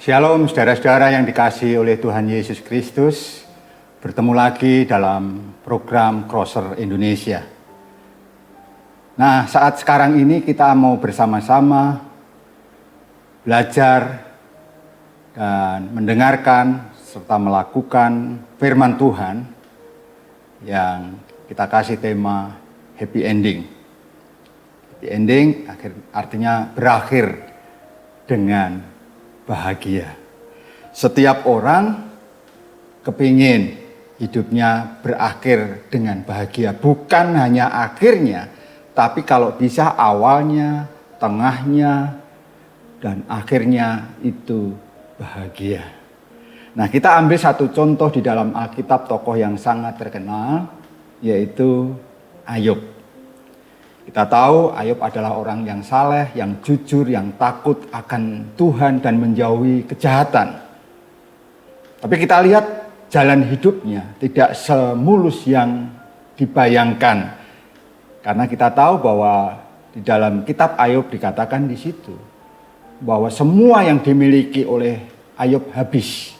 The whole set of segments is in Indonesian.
Shalom saudara-saudara yang dikasihi oleh Tuhan Yesus Kristus. Bertemu lagi dalam program Crosser Indonesia. Nah, saat sekarang ini kita mau bersama-sama belajar dan mendengarkan serta melakukan firman Tuhan yang kita kasih tema happy ending. Happy ending artinya berakhir dengan bahagia. Setiap orang kepingin hidupnya berakhir dengan bahagia. Bukan hanya akhirnya, tapi kalau bisa awalnya, tengahnya, dan akhirnya itu bahagia. Nah, kita ambil satu contoh di dalam Alkitab, tokoh yang sangat terkenal, yaitu Ayub. Kita tahu Ayub adalah orang yang saleh, yang jujur, yang takut akan Tuhan dan menjauhi kejahatan. Tapi kita lihat jalan hidupnya tidak semulus yang dibayangkan. Karena kita tahu bahwa di dalam kitab Ayub dikatakan di situ bahwa semua yang dimiliki oleh Ayub habis.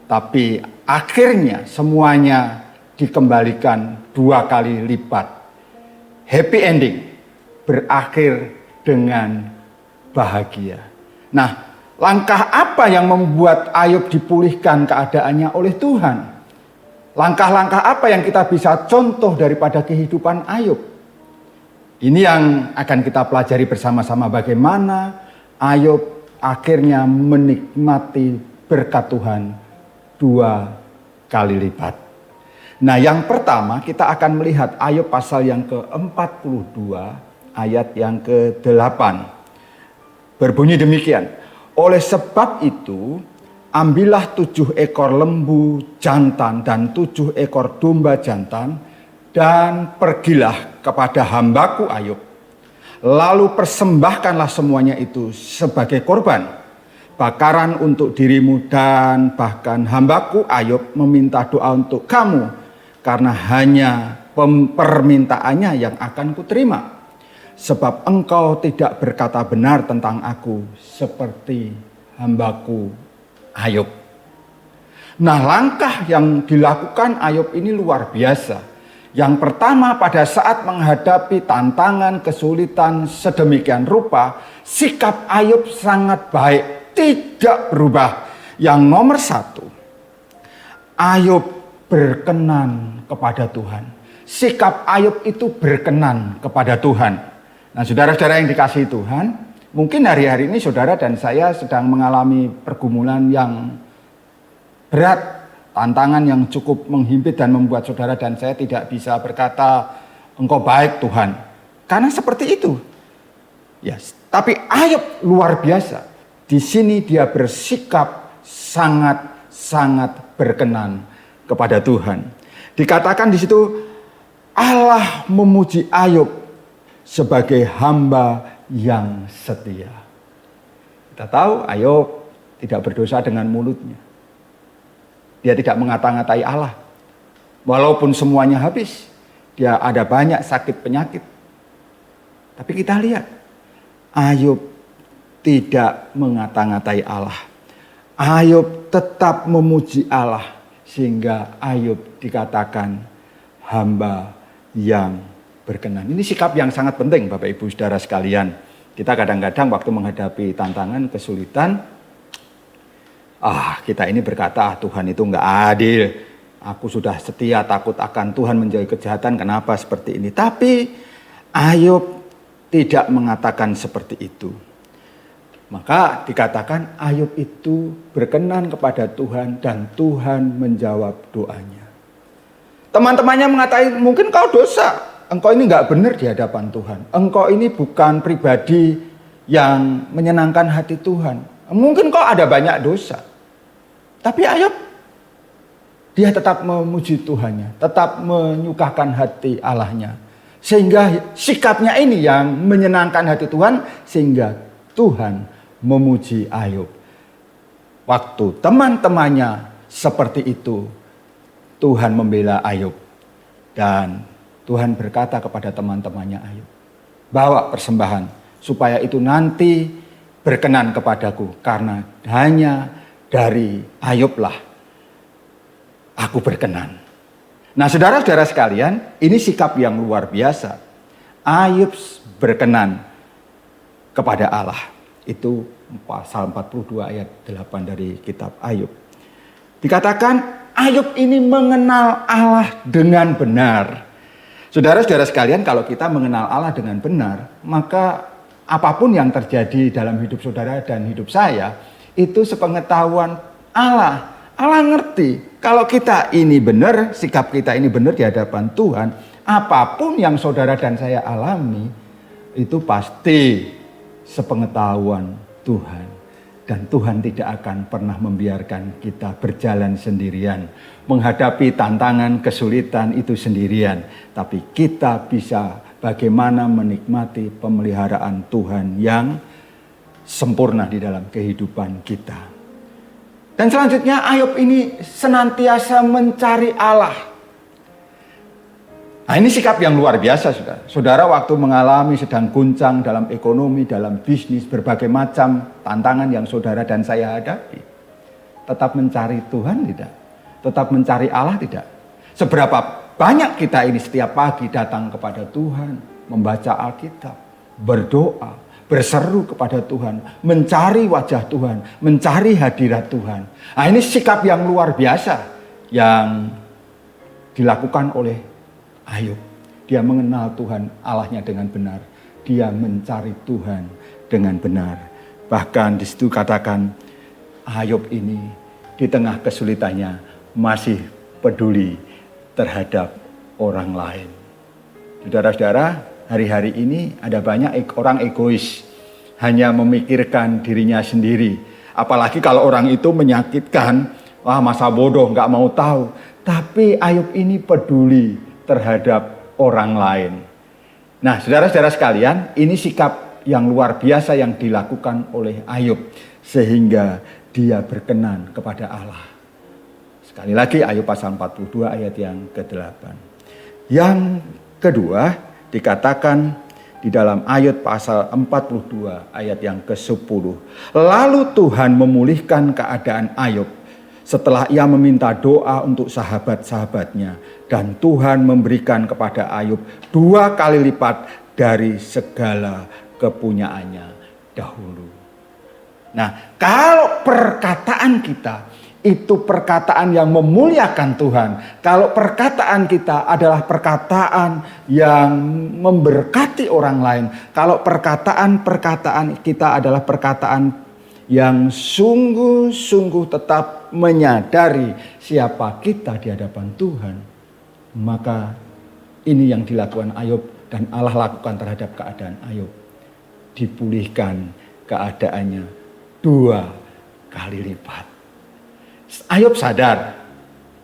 Tapi akhirnya semuanya dikembalikan 2 kali lipat. Happy ending, berakhir dengan bahagia. Nah, langkah apa yang membuat Ayub dipulihkan keadaannya oleh Tuhan? Langkah-langkah apa yang kita bisa contoh daripada kehidupan Ayub? Ini yang akan kita pelajari bersama-sama, bagaimana Ayub akhirnya menikmati berkat Tuhan 2 kali lipat. Nah, yang pertama kita akan melihat Ayub pasal yang ke-42 ayat yang ke-8. Berbunyi demikian. Oleh sebab itu, ambillah 7 ekor lembu jantan dan 7 ekor domba jantan dan pergilah kepada hambaku Ayub. Lalu persembahkanlah semuanya itu sebagai korban, bakaran untuk dirimu, dan bahkan hambaku Ayub meminta doa untuk kamu, karena hanya permintaannya yang akan kuterima. Sebab engkau tidak berkata benar tentang aku seperti hambaku Ayub. Nah, langkah yang dilakukan Ayub ini luar biasa. Yang pertama, pada saat menghadapi tantangan, kesulitan sedemikian rupa, sikap Ayub sangat baik, tidak berubah. Yang nomor 1, Ayub berkenan kepada Tuhan. Sikap Ayub itu berkenan kepada Tuhan. Nah, saudara-saudara yang dikasihi Tuhan, mungkin hari-hari ini saudara dan saya sedang mengalami pergumulan yang berat, tantangan yang cukup menghimpit dan membuat saudara dan saya tidak bisa berkata, engkau baik Tuhan. Karena seperti itu. Ya, tapi Ayub luar biasa. Di sini dia bersikap sangat berkenan kepada Tuhan. Dikatakan di situ Allah memuji Ayub sebagai hamba yang setia. Kita tahu Ayub tidak berdosa dengan mulutnya. Dia tidak mengata-ngatai Allah. Walaupun semuanya habis, dia ada banyak sakit penyakit. Tapi kita lihat Ayub tidak mengata-ngatai Allah. Ayub tetap memuji Allah. Sehingga Ayub dikatakan hamba yang berkenan. Ini sikap yang sangat penting Bapak Ibu Saudara sekalian. Kita kadang-kadang waktu menghadapi tantangan, kesulitan, kita ini berkata Tuhan itu enggak adil. Aku sudah setia, takut akan Tuhan, menjauhi kejahatan, kenapa seperti ini? Tapi Ayub tidak mengatakan seperti itu. Maka dikatakan Ayub itu berkenan kepada Tuhan dan Tuhan menjawab doanya. Teman-temannya mengatakan, mungkin kau dosa, engkau ini enggak benar di hadapan Tuhan. Engkau ini bukan pribadi yang menyenangkan hati Tuhan. Mungkin kau ada banyak dosa. Tapi Ayub, dia tetap memuji Tuhannya, tetap menyukakan hati Allahnya. Sehingga sikapnya ini yang menyenangkan hati Tuhan, sehingga Tuhan memuji Ayub. Waktu teman-temannya seperti itu, Tuhan membela Ayub. Dan Tuhan berkata kepada teman-temannya Ayub, bawa persembahan supaya itu nanti berkenan kepadaku, karena hanya dari Ayublah aku berkenan. Nah, saudara-saudara sekalian, ini sikap yang luar biasa. Ayub berkenan kepada Allah. Itu pasal 42 ayat 8 dari kitab Ayub. Dikatakan Ayub ini mengenal Allah dengan benar. Saudara-saudara sekalian, kalau kita mengenal Allah dengan benar, maka apapun yang terjadi dalam hidup saudara dan hidup saya, itu sepengetahuan Allah. Allah ngerti kalau kita ini benar, sikap kita ini benar di hadapan Tuhan, apapun yang saudara dan saya alami, itu pasti sepengetahuan Tuhan. Dan Tuhan tidak akan pernah membiarkan kita berjalan sendirian, menghadapi tantangan, kesulitan itu sendirian. Tapi kita bisa bagaimana menikmati pemeliharaan Tuhan yang sempurna di dalam kehidupan kita. Dan selanjutnya Ayub ini senantiasa mencari Allah. Nah, ini sikap yang luar biasa, saudara. Saudara waktu mengalami sedang guncang dalam ekonomi, dalam bisnis, berbagai macam tantangan yang saudara dan saya hadapi. Tetap mencari Tuhan tidak? Tetap mencari Allah tidak? Seberapa banyak kita ini setiap pagi datang kepada Tuhan, membaca Alkitab, berdoa, berseru kepada Tuhan, mencari wajah Tuhan, mencari hadirat Tuhan. Nah, ini sikap yang luar biasa yang dilakukan oleh Ayub. Dia mengenal Tuhan Allahnya dengan benar. Dia mencari Tuhan dengan benar. Bahkan di situ katakan Ayub ini di tengah kesulitannya masih peduli terhadap orang lain. Saudara-saudara, hari-hari ini ada banyak orang egois, hanya memikirkan dirinya sendiri. Apalagi kalau orang itu menyakitkan, wah masa bodoh, nggak mau tahu. Tapi Ayub ini peduli terhadap orang lain. Nah, saudara-saudara sekalian, ini sikap yang luar biasa yang dilakukan oleh Ayub, sehingga dia berkenan kepada Allah. Sekali lagi Ayub pasal 42 ayat yang ke-8. Yang kedua, dikatakan di dalam ayat pasal 42 ayat yang ke-10. Lalu Tuhan memulihkan keadaan Ayub setelah ia meminta doa untuk sahabat-sahabatnya. Dan Tuhan memberikan kepada Ayub 2 kali lipat dari segala kepunyaannya dahulu. Nah, kalau perkataan kita itu perkataan yang memuliakan Tuhan. Kalau perkataan kita adalah perkataan yang memberkati orang lain. Kalau perkataan kita adalah perkataan yang sungguh-sungguh tetap menyadari siapa kita di hadapan Tuhan. Maka ini yang dilakukan Ayub dan Allah lakukan terhadap keadaan Ayub. Dipulihkan keadaannya 2 kali lipat. Ayub sadar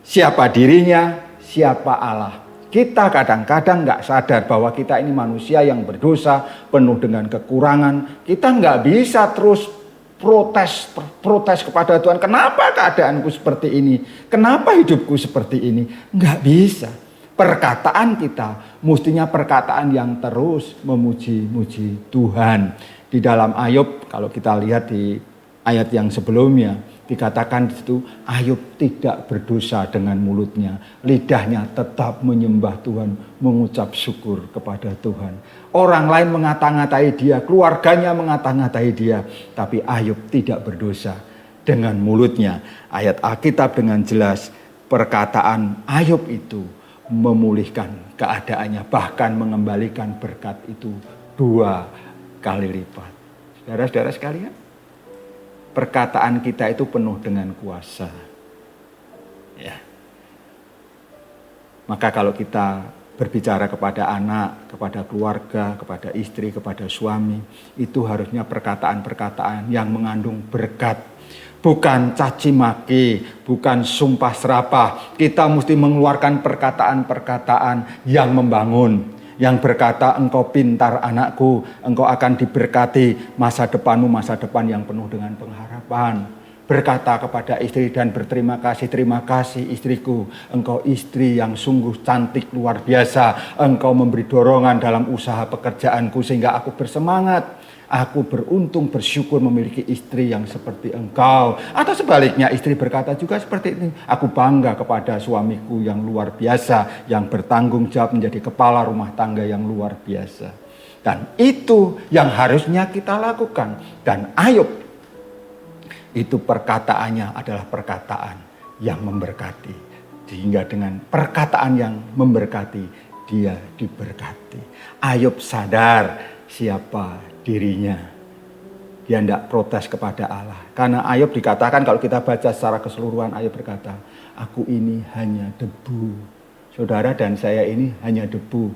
siapa dirinya, siapa Allah. Kita kadang-kadang nggak sadar bahwa kita ini manusia yang berdosa, penuh dengan kekurangan. Kita nggak bisa terus protes kepada Tuhan. Kenapa keadaanku seperti ini? Kenapa hidupku seperti ini? Nggak bisa. Perkataan kita mestinya perkataan yang terus memuji-muji Tuhan. Di dalam Ayub, kalau kita lihat di ayat yang sebelumnya, dikatakan di situ Ayub tidak berdosa dengan mulutnya, lidahnya tetap menyembah Tuhan, mengucap syukur kepada Tuhan. Orang lain mengata-ngatai dia, keluarganya mengata-ngatai dia, tapi Ayub tidak berdosa dengan mulutnya. Ayat Alkitab dengan jelas perkataan Ayub itu memulihkan keadaannya, bahkan mengembalikan berkat itu 2 kali lipat. Saudara-saudara sekalian, perkataan kita itu penuh dengan kuasa. Ya. Maka kalau kita berbicara kepada anak, kepada keluarga, kepada istri, kepada suami, itu harusnya perkataan-perkataan yang mengandung berkat. Bukan caci maki, bukan sumpah serapah. Kita mesti mengeluarkan perkataan-perkataan yang membangun. Yang berkata, engkau pintar anakku, engkau akan diberkati masa depanmu, masa depan yang penuh dengan pengharapan. Berkata kepada istri dan berterima kasih, terima kasih istriku, engkau istri yang sungguh cantik luar biasa. Engkau memberi dorongan dalam usaha pekerjaanku sehingga aku bersemangat. Aku beruntung bersyukur memiliki istri yang seperti engkau. Atau sebaliknya istri berkata juga seperti ini. Aku bangga kepada suamiku yang luar biasa, yang bertanggung jawab menjadi kepala rumah tangga yang luar biasa. Dan itu yang harusnya kita lakukan. Dan Ayub itu perkataannya adalah perkataan yang memberkati. Sehingga dengan perkataan yang memberkati, dia diberkati. Ayub sadar siapa dirinya. Dia tidak protes kepada Allah. Karena Ayub dikatakan, kalau kita baca secara keseluruhan, Ayub berkata, aku ini hanya debu. Saudara dan saya ini hanya debu.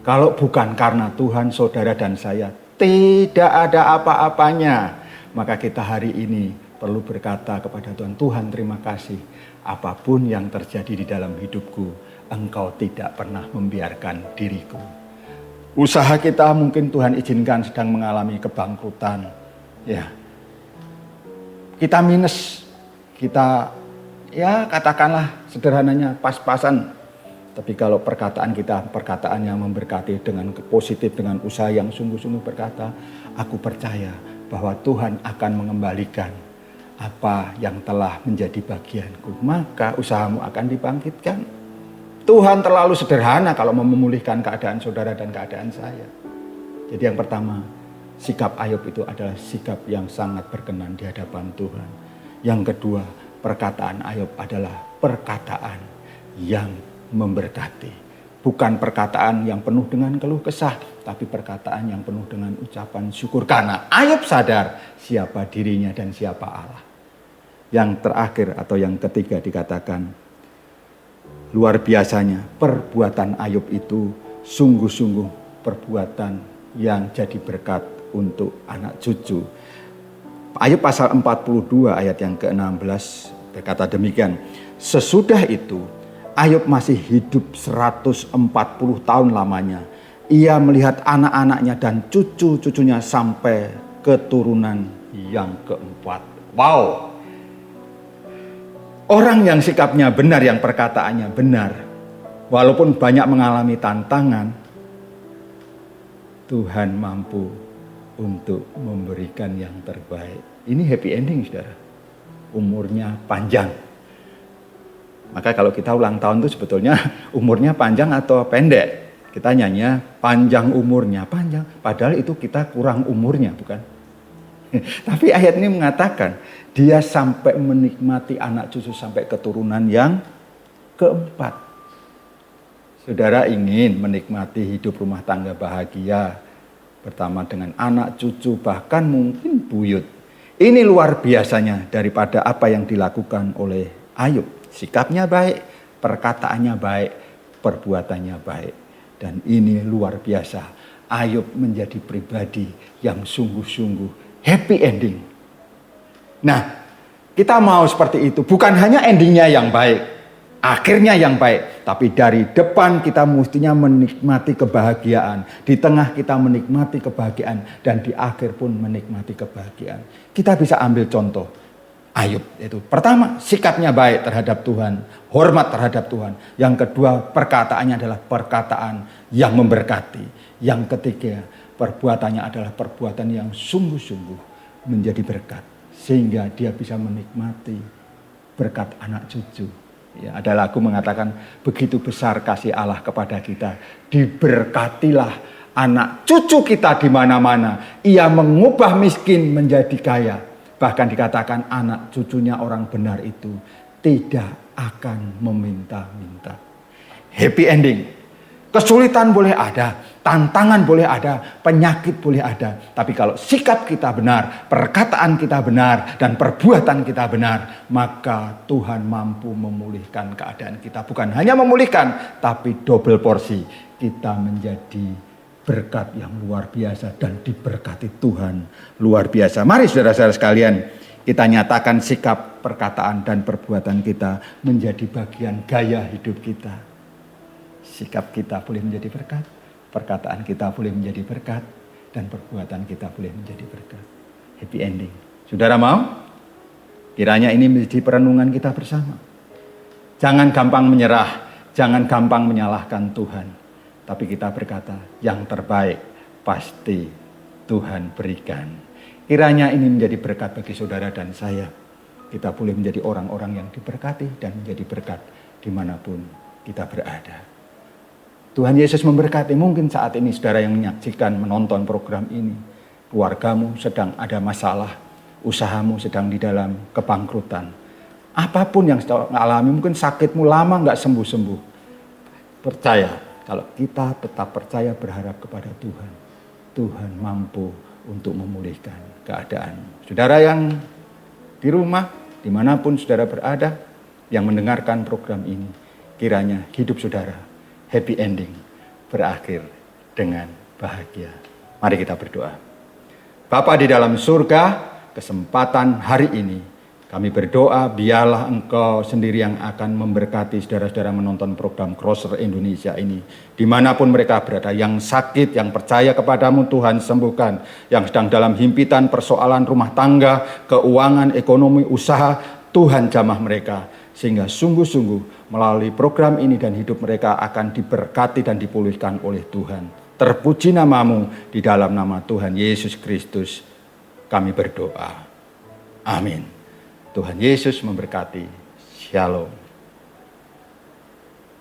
Kalau bukan karena Tuhan, saudara dan saya tidak ada apa-apanya. Maka kita hari ini perlu berkata kepada Tuhan, Tuhan terima kasih. Apapun yang terjadi di dalam hidupku, Engkau tidak pernah membiarkan diriku. Usaha kita mungkin Tuhan izinkan sedang mengalami kebangkrutan. Ya, kita minus, kita ya katakanlah sederhananya pas-pasan. Tapi kalau perkataan kita, perkataan yang memberkati dengan positif, dengan usaha yang sungguh-sungguh berkata, aku percaya bahwa Tuhan akan mengembalikan apa yang telah menjadi bagianku. Maka usahamu akan dibangkitkan. Tuhan terlalu sederhana kalau mau memulihkan keadaan saudara dan keadaan saya. Jadi yang pertama, sikap Ayub itu adalah sikap yang sangat berkenan di hadapan Tuhan. Yang kedua, perkataan Ayub adalah perkataan yang memberkati. Bukan perkataan yang penuh dengan keluh kesah, tapi perkataan yang penuh dengan ucapan syukur. Karena Ayub sadar siapa dirinya dan siapa Allah. Yang terakhir atau yang ketiga dikatakan, luar biasanya perbuatan Ayub itu sungguh-sungguh perbuatan yang jadi berkat untuk anak cucu. Ayub pasal 42 ayat yang ke-16 berkata demikian. Sesudah itu Ayub masih hidup 140 tahun lamanya. Ia melihat anak-anaknya dan cucu-cucunya sampai keturunan yang keempat. Wow! Orang yang sikapnya benar, yang perkataannya benar, walaupun banyak mengalami tantangan, Tuhan mampu untuk memberikan yang terbaik. Ini happy ending, saudara. Umurnya panjang. Maka kalau kita ulang tahun itu sebetulnya umurnya panjang atau pendek? Kita nyanyi panjang umurnya, panjang. Padahal itu kita kurang umurnya, bukan? Tapi ayat ini mengatakan dia sampai menikmati anak cucu sampai keturunan yang keempat. Saudara ingin menikmati hidup rumah tangga bahagia pertama dengan anak cucu bahkan mungkin buyut. Ini luar biasanya daripada apa yang dilakukan oleh Ayub. Sikapnya baik, perkataannya baik, perbuatannya baik. Dan ini luar biasa. Ayub menjadi pribadi yang sungguh-sungguh happy ending. Nah, kita mau seperti itu. Bukan hanya endingnya yang baik, akhirnya yang baik. Tapi dari depan kita mestinya menikmati kebahagiaan. Di tengah kita menikmati kebahagiaan. Dan di akhir pun menikmati kebahagiaan. Kita bisa ambil contoh Ayub. Itu pertama, sikapnya baik terhadap Tuhan. Hormat terhadap Tuhan. Yang kedua, perkataannya adalah perkataan yang memberkati. Yang ketiga, perbuatannya adalah perbuatan yang sungguh-sungguh menjadi berkat. Sehingga dia bisa menikmati berkat anak cucu. Ya, ada lagu mengatakan begitu besar kasih Allah kepada kita. Diberkatilah anak cucu kita di mana-mana. Ia mengubah miskin menjadi kaya. Bahkan dikatakan anak cucunya orang benar itu tidak akan meminta-minta. Happy ending. Kesulitan boleh ada, tantangan boleh ada, penyakit boleh ada. Tapi kalau sikap kita benar, perkataan kita benar, dan perbuatan kita benar, maka Tuhan mampu memulihkan keadaan kita. Bukan hanya memulihkan, tapi double porsi. Kita menjadi berkat yang luar biasa dan diberkati Tuhan luar biasa. Mari saudara-saudara sekalian, kita nyatakan sikap, perkataan, dan perbuatan kita menjadi bagian gaya hidup kita. Sikap kita boleh menjadi berkat, perkataan kita boleh menjadi berkat, dan perbuatan kita boleh menjadi berkat. Happy ending. Saudara mau? Kiranya ini menjadi perenungan kita bersama. Jangan gampang menyerah, jangan gampang menyalahkan Tuhan. Tapi kita berkata, yang terbaik pasti Tuhan berikan. Kiranya ini menjadi berkat bagi saudara dan saya. Kita boleh menjadi orang-orang yang diberkati dan menjadi berkat dimanapun kita berada. Tuhan Yesus memberkati. Mungkin saat ini saudara yang menyaksikan, menonton program ini, keluargamu sedang ada masalah, usahamu sedang di dalam kebangkrutan. Apapun yang sedang alami, mungkin sakitmu lama nggak sembuh-sembuh. Percaya, kalau kita tetap percaya berharap kepada Tuhan, Tuhan mampu untuk memulihkan keadaan. Saudara yang di rumah, dimanapun saudara berada, yang mendengarkan program ini, kiranya hidup saudara happy ending, berakhir dengan bahagia. Mari kita berdoa. Bapa di dalam surga, kesempatan hari ini kami berdoa, biarlah Engkau sendiri yang akan memberkati saudara-saudara menonton program Crosser Indonesia ini. Dimanapun mereka berada, yang sakit, yang percaya kepadamu Tuhan sembuhkan. Yang sedang dalam himpitan persoalan rumah tangga, keuangan, ekonomi, usaha, Tuhan jamah mereka. Sehingga sungguh-sungguh melalui program ini dan hidup mereka akan diberkati dan dipulihkan oleh Tuhan. Terpuji namamu, di dalam nama Tuhan Yesus Kristus kami berdoa. Amin. Tuhan Yesus memberkati. Shalom.